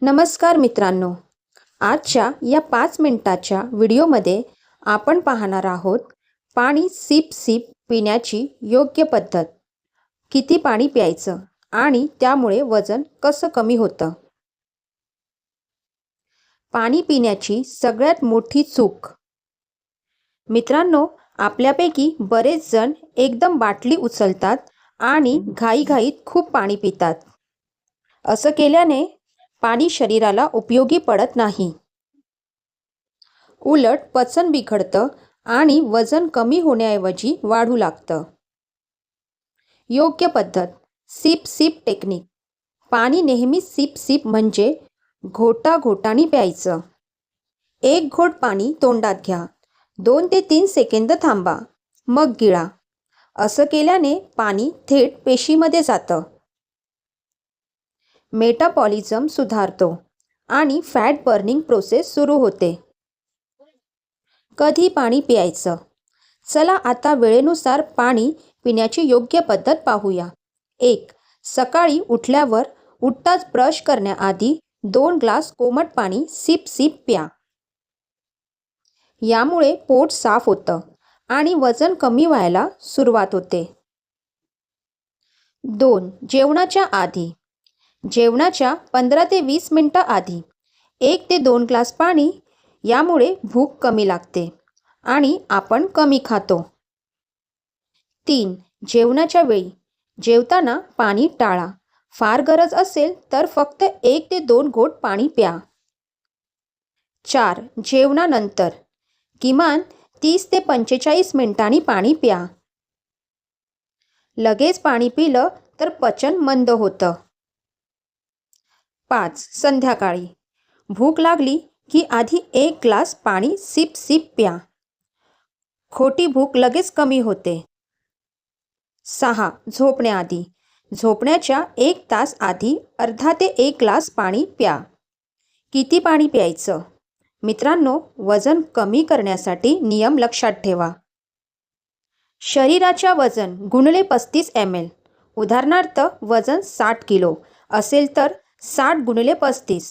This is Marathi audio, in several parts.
नमस्कार मित्रांनो, आजच्या या 5 मिनिटाच्या व्हिडिओमध्ये आपण पाहणार आहोत पाणी सिप सिप पिण्याची योग्य पद्धत. किती पाणी प्यायचं आणि त्यामुळे वजन कसं कमी होतं. पाणी पिण्याची सगळ्यात मोठी चूक. मित्रांनो, आपल्यापैकी बरेच जण एकदम बाटली उचलतात आणि घाईघाईत खूप पाणी पितात. असं केल्याने पाणी शरीराला उपयोगी पडत नाही. उलट पचन बिघडतं आणि वजन कमी होण्याऐवजी वाढू लागतं. योग्य पद्धत सिप सिप टेक्निक. पाणी नेहमी सिप सिप म्हणजे घोटाघोटाने प्यायचं. एक घोट पाणी तोंडात घ्या, 2 ते 3 सेकंद थांबा, मग गिळा. असं केल्याने पाणी थेट पेशीमध्ये जातं. मेटाबॉलिझम सुधारतो आणि फॅट बर्निंग प्रोसेस सुरू होते. कधी पाणी प्यायचं? चला आता वेळेनुसार पाणी पिण्याची योग्य पद्धत पाहूया. 1. सकाळी उठताच ब्रश करण्याआधी 2 ग्लास कोमट पाणी सिप सिप प्या. यामुळे पोट साफ होतं आणि वजन कमी व्हायला सुरुवात होते. 2. जेवणाच्या आधी. जेवणाच्या 15 ते 20 मिनिटं आधी 1 ते 2 ग्लास पाणी. यामुळे भूक कमी लागते आणि आपण कमी खातो. 3. जेवणाच्या वेळी. जेवताना पाणी टाळा. फार गरज असेल तर फक्त 1 ते 2 घोट पाणी प्या. 4. जेवणानंतर किमान 30 ते 45 मिनिटांनी पाणी प्या. लगेच पाणी पिलं तर पचन मंद होतं. 5. संध्याकाळी. भूक लागली की आधी 1 ग्लास पाणी सिप सिप प्या. खोटी भूक लगेच कमी होते. 6. झोपण्याआधी. झोपण्याच्या 1 तास आधी अर्धा ते 1 ग्लास पाणी प्या. किती पाणी प्यायचं? मित्रांनो, वजन कमी करण्यासाठी नियम लक्षात ठेवा. शरीराच्या वजन गुणिले 35 ml. उदाहरणार्थ वजन 60 किलो असेल तर 60 गुणिले 35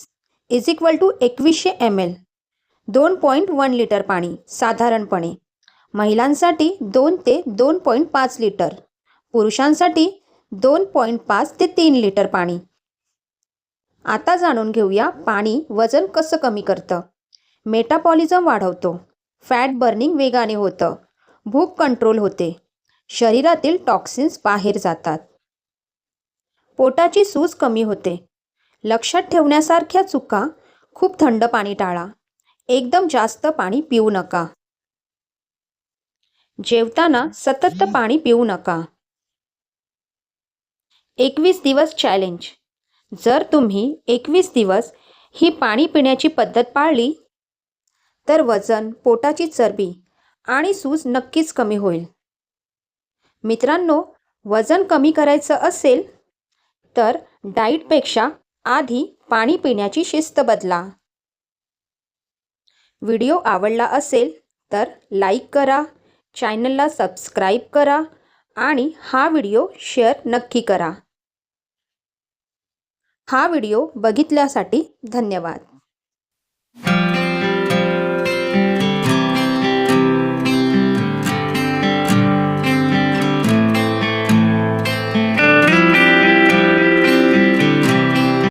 = 2100 ml. 2.1 लिटर पाणी साधारणपणे. महिलांसाठी 2 ते 2.5 लिटर. पुरुषांसाठी 2.5 ते 3 लिटर पाणी. आता जाणून घेऊया पाणी वजन कसं कमी करतं. मेटाबॉलिझम वाढवतो. फॅट बर्निंग वेगाने होतं. भूक कंट्रोल होते. शरीरातील टॉक्सिन्स बाहेर जातात. पोटाची सूज कमी होते. लक्षात ठेवण्यासारख्या चुका. खूप थंड पाणी टाळा. एकदम जास्त पाणी पिऊ नका. जेवताना सतत पाणी पिऊ नका. 21 दिवस चॅलेंज. जर तुम्ही 21 दिवस ही पाणी पिण्याची पद्धत पाळली तर वजन, पोटाची चरबी आणि सूज नक्कीच कमी होईल. मित्रांनो, वजन कमी करायचं असेल तर डाएटपेक्षा आधी पाणी पिण्याची शिस्त बदला. व्हिडिओ आवडला असेल तर लाईक करा, चॅनलला सबस्क्राईब करा आणि हा व्हिडिओ शेअर नक्की करा. हा व्हिडिओ बघितल्यासाठी धन्यवाद.